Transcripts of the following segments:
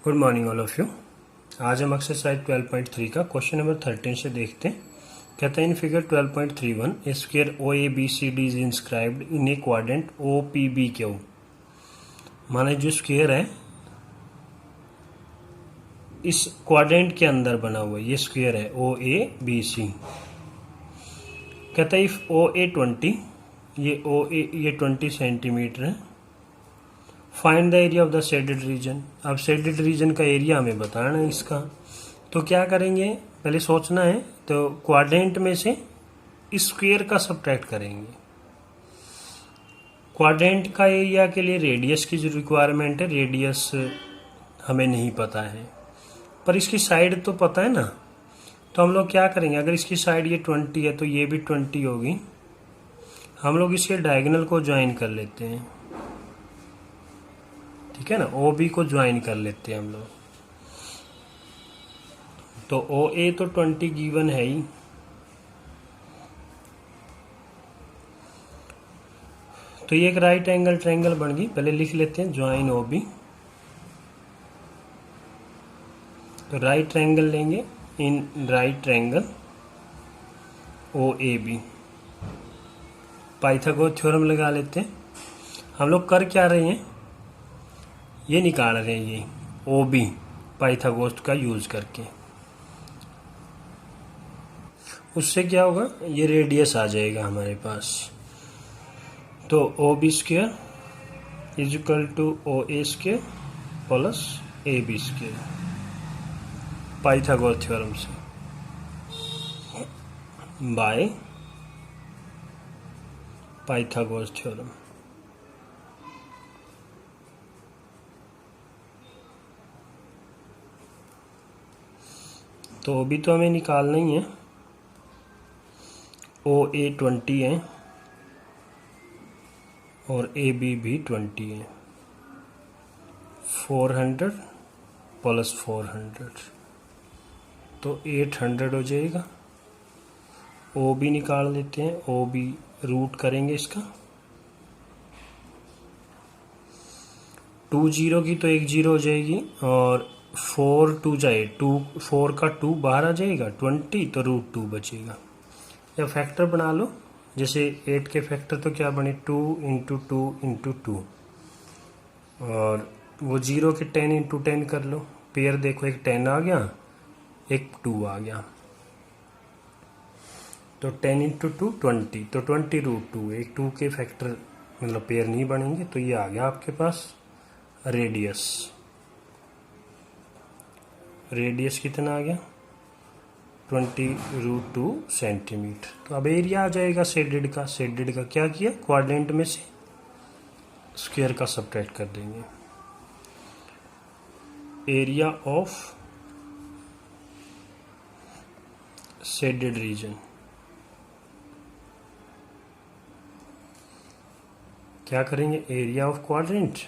Good morning all of you. आज हम exercise 12.3 का क्वेश्चन नंबर 13 से देखते हैं। कहते हैं in figure 12.31 A square O A B C D is inscribed in a quadrant O P B Q. माने जो स्क्वायर है इस क्वाड्रेंट के अंदर बना हुआ है, ये स्क्वायर है ओ ए बी सी। कहता है इफ ओ ए 20, ये ओ ए ये 20 सेंटीमीटर है, find the area of the shaded reason. अब शेडेड रीजन का एरिया हमें बताना है इसका, तो क्या करेंगे, पहले सोचना है। तो क्वाड्रेंट में से स्क्वायर का सब्ट्रैक्ट करेंगे। क्वाड्रेंट का एरिया के लिए रेडियस की जो रिक्वायरमेंट है, रेडियस हमें नहीं पता है, पर इसकी साइड तो पता है ना। तो हम लोग क्या करेंगे, अगर इसकी साइड ये 20 है तो ये भी 20 होगी। हम लोग इसके डायगोनल को ज्वाइन कर लेते हैं, ठीक है ना। ओ बी को ज्वाइन कर लेते हैं हम लोग। तो ओ ए तो 20 गिवन है ही, तो ये एक राइट एंगल ट्रायंगल बन गई। पहले लिख लेते हैं ज्वाइन ओ बी। तो राइट ट्रायंगल लेंगे, in right triangle O A B. Pythagoras theorem लगा लेते हैं। हम लोग कर क्या रहे हैं, ये निकाल रहे हैं ये ओ बी पाइथागोरस का यूज करके। उससे क्या होगा, ये रेडियस आ जाएगा हमारे पास। तो O B square is equal to O A square plus A B square, Pythagoras theorem से, बाय पाइथागोरस थ्योरम। तो अभी तो हमें निकालना ही है। ओ ए 20 है और ए बी भी 20 है। 400 प्लस 400 तो 800 हो जाएगा। ओ बी निकाल लेते हैं, ओ बी रूट करेंगे इसका। 2 0 की तो 1 0 हो जाएगी, और 4 2 जाए 2, 4 का 2 बाहर आ जाएगा 20, तो √2 बचेगा। या फैक्टर बना लो, जैसे 8 के फैक्टर तो क्या बने 2 इंटू 2 इंटू 2, और वो 0 के 10 इंटू 10 कर लो। पेयर देखो, एक 10 आ गया, एक 2 आ गया, तो 10 इंटू 2 20, तो 20 √2। एक 2 के फैक्टर मतलब पेयर नहीं बनेंगे, तो ये आ गया आपके पास रेडियस। रेडियस कितना आ गया 20 √2 सेंटीमीटर। तो अब एरिया आ जाएगा शेडेड का। शेडेड का क्या किया, क्वाड्रेंट में से स्क्वायर का सब्ट्रैक्ट कर देंगे। एरिया ऑफ शेडेड रीजन, क्या करेंगे, एरिया ऑफ क्वाड्रेंट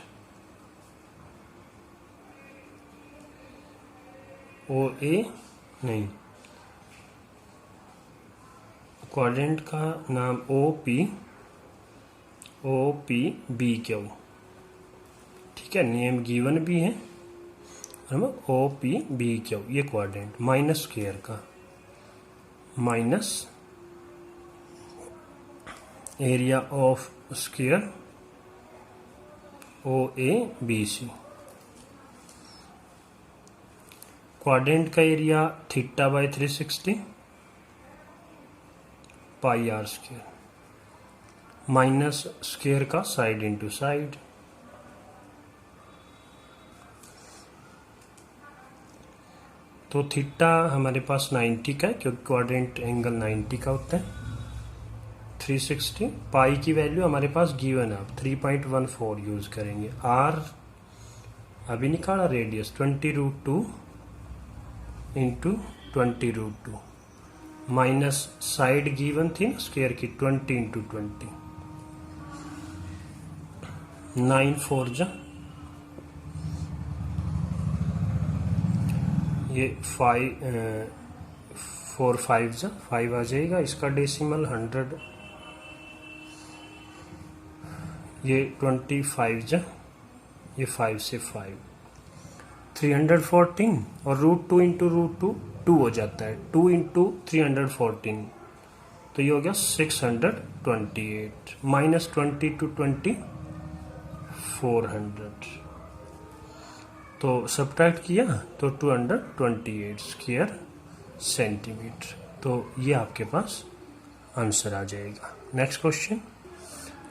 ओ ए नहीं, क्वाड्रेंट का नाम ओ पी बी क्यू, ठीक है। नेम गिवन भी है, हम ओ पी बी क्यू, ये क्वाड्रेंट माइनस स्क्वायर का, minus area of square O A B C. Quadrant का area theta by 360 pi are square, minus square का साइड इंटू साइड। तो थीटा हमारे पास 90 का है, क्योंकि क्वाड्रेंट एंगल 90 का होता है। 360 पाई की वैल्यू हमारे पास गिवन है, 3.14 यूज करेंगे। आर अभी निकाला, radius 20 √2 into 20 √2, minus side given थी ना स्क्वायर की 20 इंटू 20, 9 4 जा, ये 5 4 5 जा 5 आ जाएगा। इसका डेसिमल 100, ये 25 जा, ये 5 से 5, 314 और √2 इंटू √2 2 हो जाता है, 2 इंटू 314 तो ये हो गया 628 माइनस 20 टू 20 400 तो सब्ट्रैक्ट किया तो 228 स्क्वायर सेंटीमीटर। तो ये आपके पास आंसर आ जाएगा। नेक्स्ट क्वेश्चन,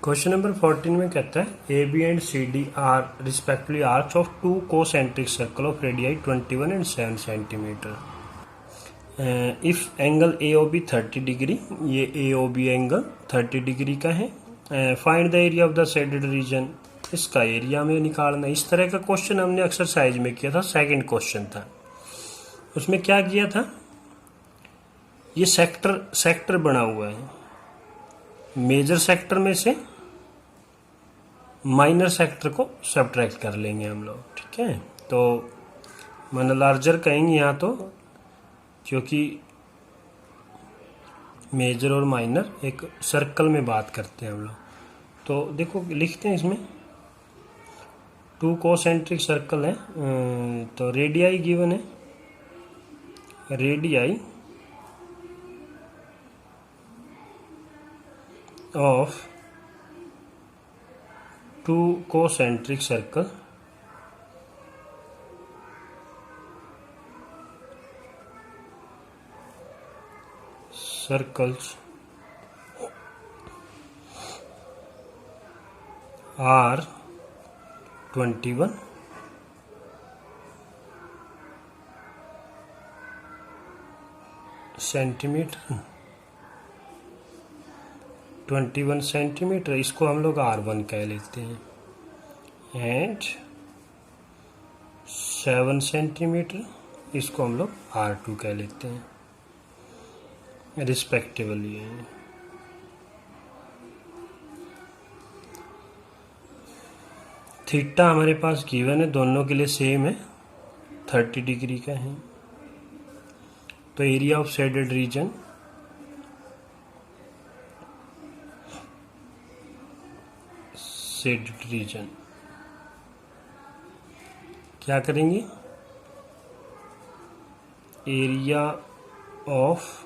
क्वेश्चन नंबर 14 में कहता है A B and C D are respectively arch of two concentric circle of radii 21 and 7 centimetre. If angle A O B 30 degree, ये A O B angle 30 degree का है। Find the area of the shaded region, इसका area में निकालना। इस तरह का question हमने एक्सरसाइज में किया था, सेकंड क्वेश्चन था। उसमें क्या किया था, ये सेक्टर बना हुआ है, मेजर सेक्टर में से माइनर सेक्टर को सब्ट्रैक्ट कर लेंगे हम लोग, ठीक है। तो मैंने लार्जर कहेंगे यहाँ तो, क्योंकि मेजर और माइनर एक सर्कल में बात करते हैं हम लोग। तो देखो लिखते हैं इसमें, टू कोसेंट्रिक सर्कल है, तो रेडियाई गिवन है, radii of two concentric circle are 21 centimetre, 21 centimetre, इसको हम लोग R1 कह लेते हैं, एंड 7 सेंटीमीटर, इसको हम लोग R2 कह लेते हैं रिस्पेक्टिवली। थीटा हमारे पास गिवन है, दोनों के लिए सेम है, 30 डिग्री का है। तो एरिया ऑफ शेडेड रीजन क्या करेंगे, area of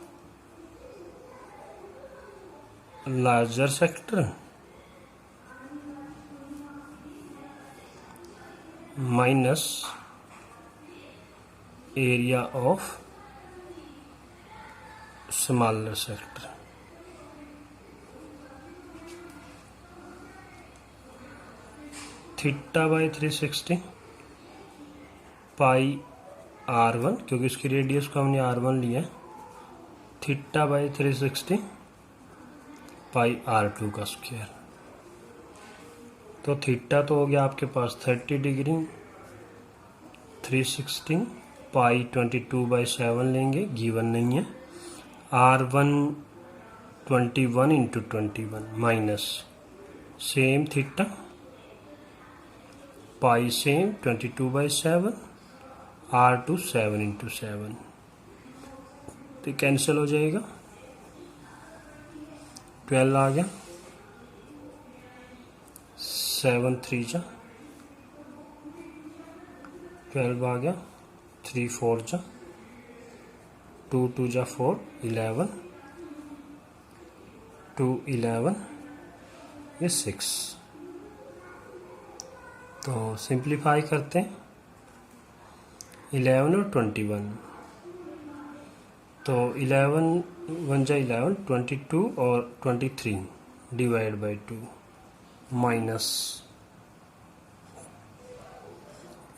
larger sector minus area of smaller sector. Theta by 360 pi R1, क्योंकि इसकी रेडियस को हमने R1 लिया है, थीटा बाई 360 पाई R2 का स्क्वायर। तो थीटा तो हो गया आपके पास 30 डिग्री, 360 पाई 22/7 लेंगे, गिवन नहीं है। R1 21 into 21 minus same theta pi same 22/7, R2 7 into 7, तो कैंसिल हो जाएगा, 12 आ गया, 7 3 जा 12 आ गया, 3 4 जा 2 2 जा 4 11 2 11 ये 6। तो सिंप्लीफाई करते हैं, 11 और 21, तो 11 1 जा 11, 22 और 23 divide by 2 minus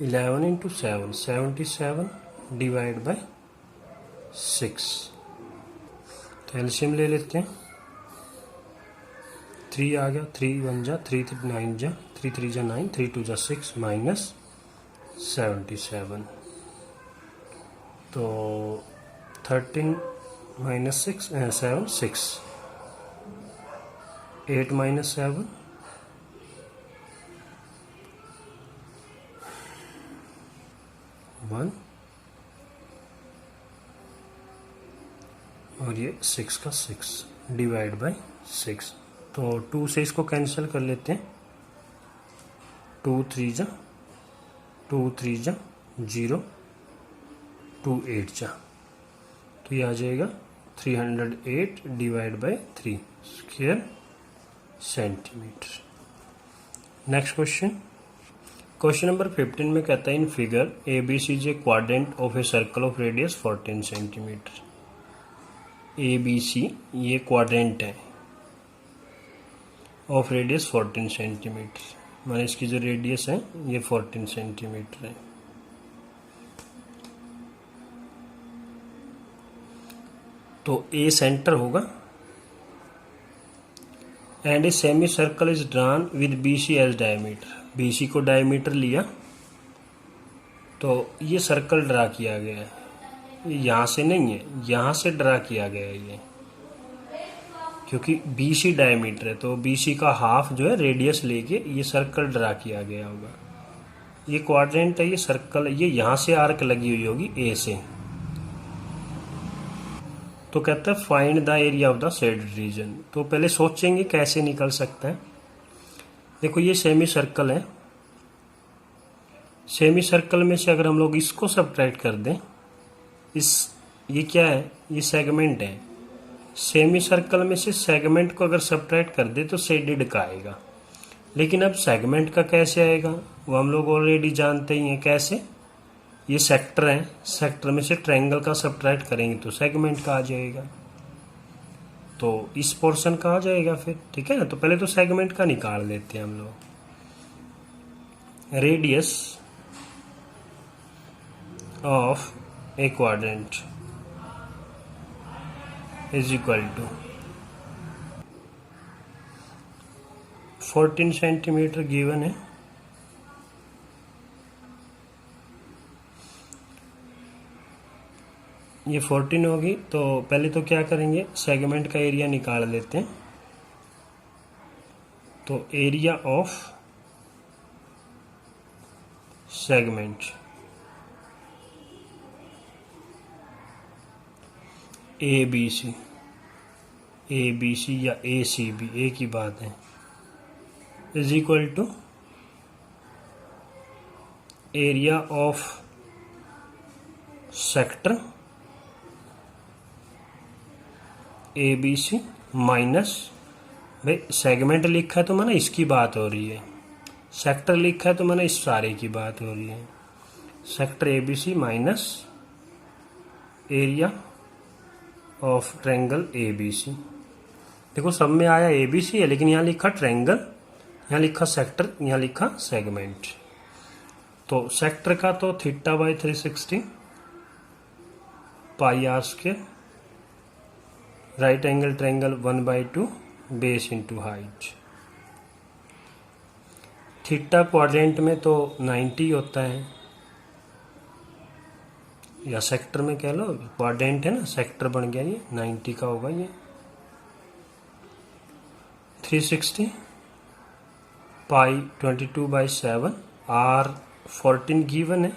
11 into 7 77 divide by 6। तो एलसीएम ले लेते हैं, 3 आ गया, 3 1 जा 3 9 जा 3 3 जा 9 3 2 जा 6 माइनस 77। तो 13 माइनस 6 7 6 8 माइनस 7 1 और ये 6 का 6 डिवाइड बाई 6। तो 2 से इसको कैंसिल कर लेते हैं, 2 3 जा 2 3 जा 028 जा, तो ये आ जाएगा 308 divide by 3 square centimetre. Next question number 15 में कहता है in figure A B C is a quadrant of a circle of radius 14 centimetre. A B C ये क्वाड्रेंट है ऑफ रेडियस 14 सेंटीमीटर, माने इसकी जो रेडियस है ये 14 सेंटीमीटर है। तो ए सेंटर होगा and a semicircle is drawn with B C as diameter. B C को डायमीटर लिया तो ये सर्कल ड्रा किया गया है, ये यहाँ से नहीं है, यहाँ से ड्रा किया गया है ये, क्योंकि बी सी डायमीटर है तो बी सी का हाफ जो है रेडियस लेके ये सर्कल ड्रा किया गया होगा। ये क्वाड्रेंट है, ये सर्कल, ये यहाँ से आर्क लगी हुई होगी ए से। तो कहता है find the area of the shaded reason. तो पहले सोचेंगे कैसे निकल सकता है। देखो ये सेमी सर्कल है, सेमी सर्कल में से अगर हम लोग इसको सब्ट्रैक्ट कर दें, ये क्या है, ये सेगमेंट है, सेमी सर्कल में से सेगमेंट को अगर सब्ट्रैक्ट कर दे तो शेडेड का आएगा। लेकिन अब सेगमेंट का कैसे आएगा वो हम लोग ऑलरेडी जानते ही हैं। कैसे, ये सेक्टर है, सेक्टर में से ट्रायंगल का सब्ट्रैक्ट करेंगे तो सेगमेंट का आ जाएगा, तो इस पोर्शन का आ जाएगा फिर, ठीक है ना। तो पहले तो सेगमेंट का निकाल लेते हैं हम लोग। Radius of a quadrant is equal to 14 centimetre given है। ये 14 होगी, तो पहले तो क्या करेंगे, सेगमेंट का एरिया निकाल लेते हैं। तो area of segment A B C या ए सी बी, ए की बात है, is equal to area of sector A B C minus, भाई सेगमेंट लिखा है तो माना इसकी बात हो रही है, सेक्टर लिखा है तो माना इस सारे की बात हो रही है। Sector A B C minus area of triangle A B C. देखो सब में आया ए बी सी है, लेकिन यहाँ लिखा ट्रायंगल, यहाँ लिखा सेक्टर, यहाँ लिखा सेगमेंट। तो सेक्टर का तो theta by 360 pi are square, right angle triangle 1/2 base into height. Theta quadrant में तो 90 होता है, या सेक्टर में कह लो, क्वाड्रेंट है ना, सेक्टर बन गया, ये 90 का होगा। ये 360 पाई 22/7 आर 14 गिवन है,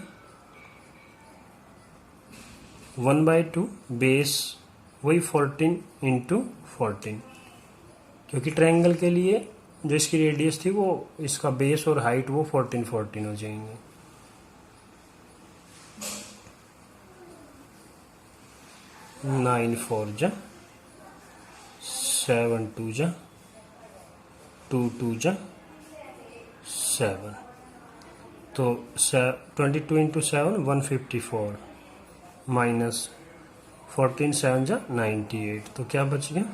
1/2 बेस वही 14 इंटू 14, क्योंकि ट्रायंगल के लिए जो इसकी रेडियस थी वो, इसका बेस और हाइट वो 14 हो जाएंगे। नाइन 4 जा 7 2 जा 2 2 जा 7, तो 22 इंटू 7 154 माइनस 14 7 जा 98, तो क्या बच गया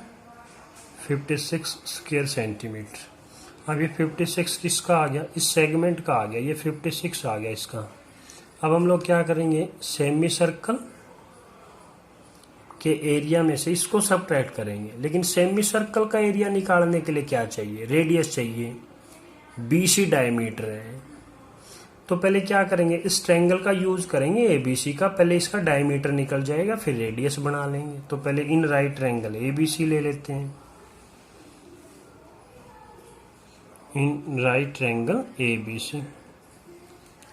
56 स्क्वायर सेंटीमीटर। अब ये 56 किसका आ गया, इस सेगमेंट का आ गया, ये 56 आ गया इसका। अब हम लोग क्या करेंगे, सेमी सर्कल के एरिया में से इसको सब्ट्रैक्ट करेंगे। लेकिन सेमी सर्कल का एरिया निकालने के लिए क्या चाहिए, रेडियस चाहिए, बीसी डायमीटर है। तो पहले क्या करेंगे, इस ट्रायंगल का यूज करेंगे एबीसी का, पहले इसका डायमीटर निकल जाएगा, फिर रेडियस बना लेंगे। तो पहले इन राइट ट्रायंगल एबीसी ले लेते हैं, इन राइट ट्रायंगल एबीसी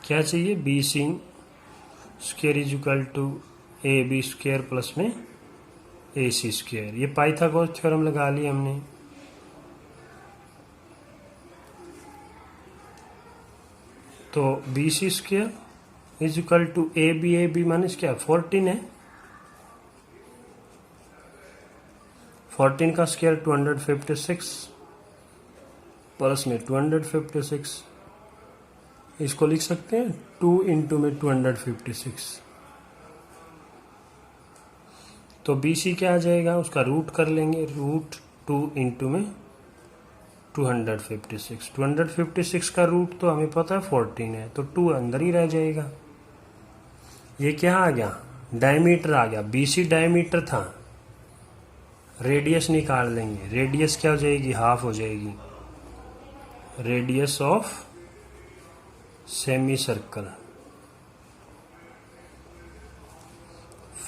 क्या चाहिए, B C square is equal to A B square plus में ए सी स्क्वायर। ये पाइथागोरस थ्योरम लगा लिया हमने। तो B C square is equal to A B minus क्या 14 है, 14 का स्क्वायर 256 प्लस में 256, इसको लिख सकते हैं 2 इंटू में 256। तो BC क्या आ जाएगा, उसका रूट कर लेंगे, रूट 2 इंटू में 256। 256 का रूट तो हमें पता है 14 है, तो 2 अंदर ही रह जाएगा। ये क्या आ गया, डायमीटर आ गया, BC डायमीटर था। रेडियस निकाल लेंगे, रेडियस क्या हो जाएगी, हाफ हो जाएगी। Radius of semicircle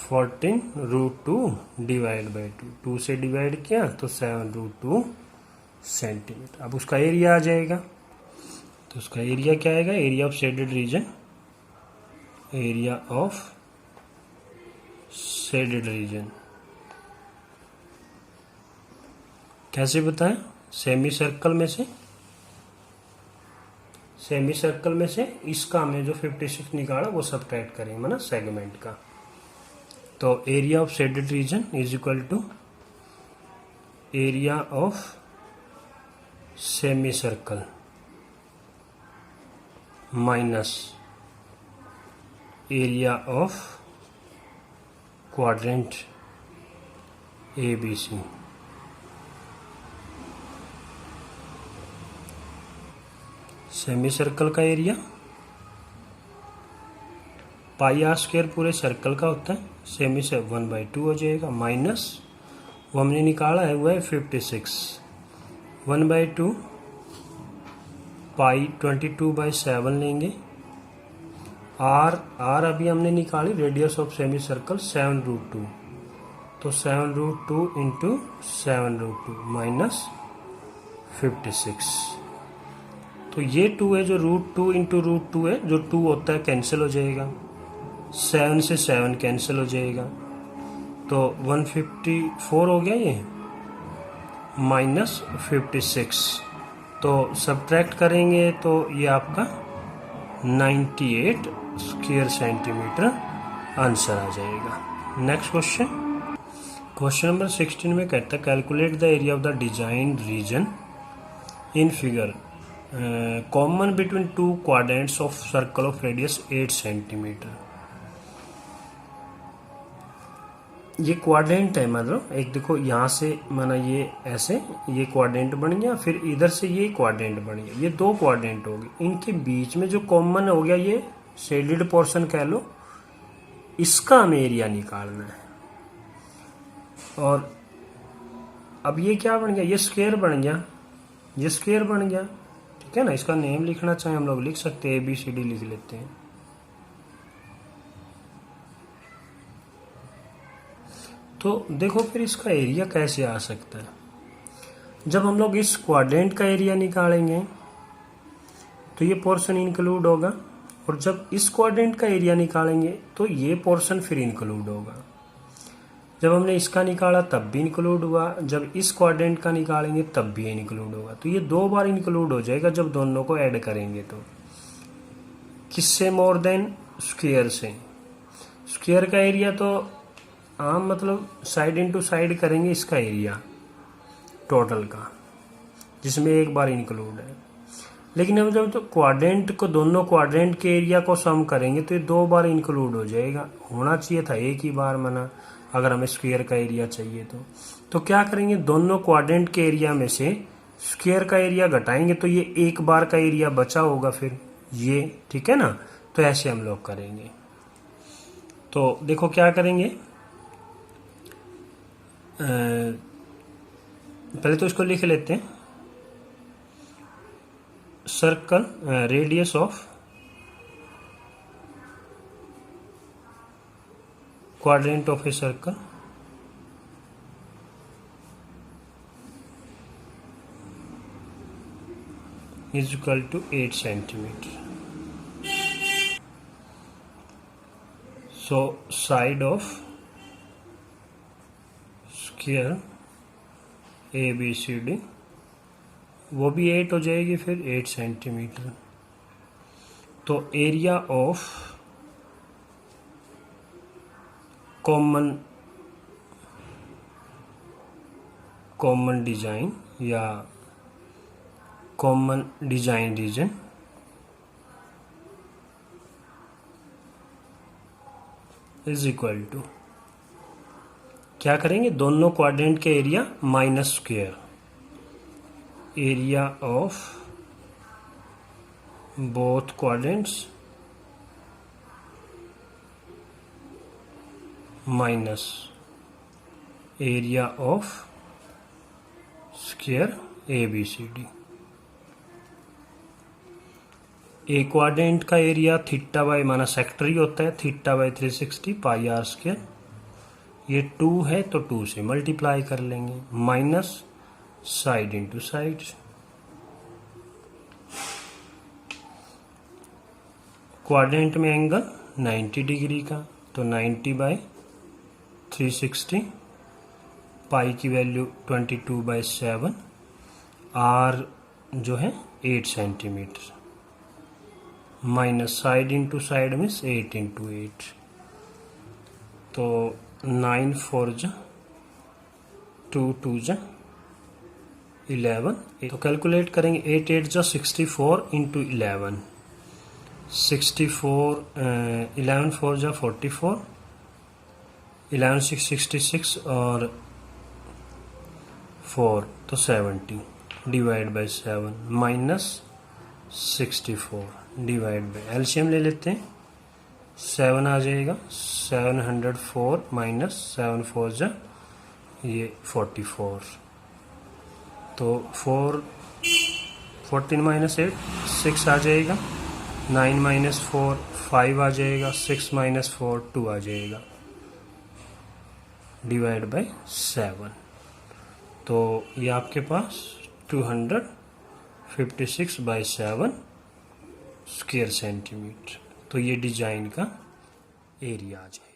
14 root 2 divide by 2 से डिवाइड किया तो 7 रूट 2 सेंटीमीटर। अब उसका एरिया आ जाएगा, तो उसका एरिया क्या आएगा, area of shaded reason, area of shaded reason कैसे बताएं, सेमी सर्कल में से इसका हमने जो 56 निकाला वो सब्ट्रैक्ट करेंगे, मतलब सेगमेंट का। तो area of shaded region is equal to area of semicircle minus area of quadrant ABC। Semicircle का एरिया पाई आर स्क्वायर पूरे सर्कल का होता है, सेमी से 1/2 हो जाएगा, माइनस वो हमने निकाला है वो है 56, 1/2 पाई 22/7 लेंगे। आर अभी हमने निकाली radius of semicircle 7 root 2, तो 7 रूट 2 इंटू 7 रूट 2 माइनस 56। तो ये 2 है जो रूट 2 इंटू रूट 2 है, जो 2 होता है कैंसिल हो जाएगा, 7 से 7 कैंसिल हो जाएगा, तो 154 हो गया ये माइनस 56। तो सब्ट्रैक्ट करेंगे तो ये आपका 98 स्क्वायर सेंटीमीटर आंसर आ जाएगा। नेक्स्ट क्वेश्चन नंबर 16 में कहता है calculate the area of the design region in figure common between 2 quadrants of circle of radius 8 centimetre. ये क्वाड्रेंट है, मतलब एक देखो यहाँ से माना ये ऐसे ये क्वाड्रेंट बन गया, फिर इधर से ये क्वाड्रेंट बन गया, ये 2 क्वाड्रेंट हो गए, इनके बीच में जो कॉमन हो गया ये शेडेड पोर्शन कह लो, इसका हमें एरिया निकालना है। और अब ये क्या बन गया, ये स्क्वायर बन गया, ये स्क्वायर बन गया, ठीक है ना। इसका नेम लिखना चाहे हम लोग लिख सकते हैं, ABCD लिख लेते हैं। तो देखो फिर इसका एरिया कैसे आ सकता है, जब हम लोग इस क्वाड्रेंट का एरिया निकालेंगे तो ये पोर्शन इंक्लूड होगा, और जब इस क्वाड्रेंट का एरिया निकालेंगे तो ये पोर्शन फिर इंक्लूड होगा। जब हमने इसका निकाला तब भी इंक्लूड हुआ, जब इस क्वाड्रेंट का निकालेंगे तब भी इंक्लूड होगा। तो ये 2 बार इंक्लूड हो जाएगा जब दोनों को ऐड करेंगे। तो किससे मोर देन स्क्वायर से, स्क्वायर का एरिया तो आम मतलब साइड इनटू साइड करेंगे इसका एरिया टोटल का, जिसमें एक बार इंक्लूड है। लेकिन हम जब तो क्वाड्रेंट को, दोनों क्वाड्रेंट के एरिया को सम करेंगे तो ये 2 बार इंक्लूड हो जाएगा। होना चाहिए था एक ही बार, मना अगर हमें स्क्वायर का एरिया चाहिए तो क्या करेंगे, दोनों क्वाड्रेंट के एरिया में से स्क्वायर का एरिया घटाएंगे तो ये एक बार का एरिया बचा होगा फिर ये, ठीक है ना। तो ऐसे हम लोग करेंगे। तो देखो क्या करेंगे, पहले तो इसको लिख लेते हैं, circle radius of quadrant of a circle is equal to 8 centimeter. So side of square ABCD वो भी 8 हो जाएगी, फिर 8 सेंटीमीटर। तो एरिया ऑफ कॉमन डिजाइन या common design region is equal to, क्या करेंगे, दोनों क्वाड्रेंट के area minus square area of both quadrants minus area of square ABCD। A quadrant का एरिया थीटा बाय माना सेक्टर ही होता है, theta by 360 pi are square. ये 2 है तो 2 से मल्टीप्लाई कर लेंगे, माइनस साइड इंटू साइड। क्वाड्रेंट में एंगल 90 डिग्री का, तो 90 बाय 360, पाई की वैल्यू 22/7, आर जो है 8 centimetre, minus side into side means 8 into 8, तो 9 4 जा 2 2 जा 11, तो कैलकुलेट करेंगे 8 8 जा 64 इंटू 11, 64 11 4 जा 44, 11 6 66 और 4 तो 70 divide by 7 minus 64 divide by, LCM ले लेते हैं, 7 आ जाएगा, 704 माइनस 7 4 जा ये 44, तो 14 माइनस 8 6 आ जाएगा, 9 माइनस 4 5 आ जाएगा, 6 माइनस 4 2 आ जाएगा, डिवाइड बाय 7, तो ये आपके पास 256/7 स्क्वायर सेंटीमीटर, तो ये डिजाइन का एरिया आ जाएगा।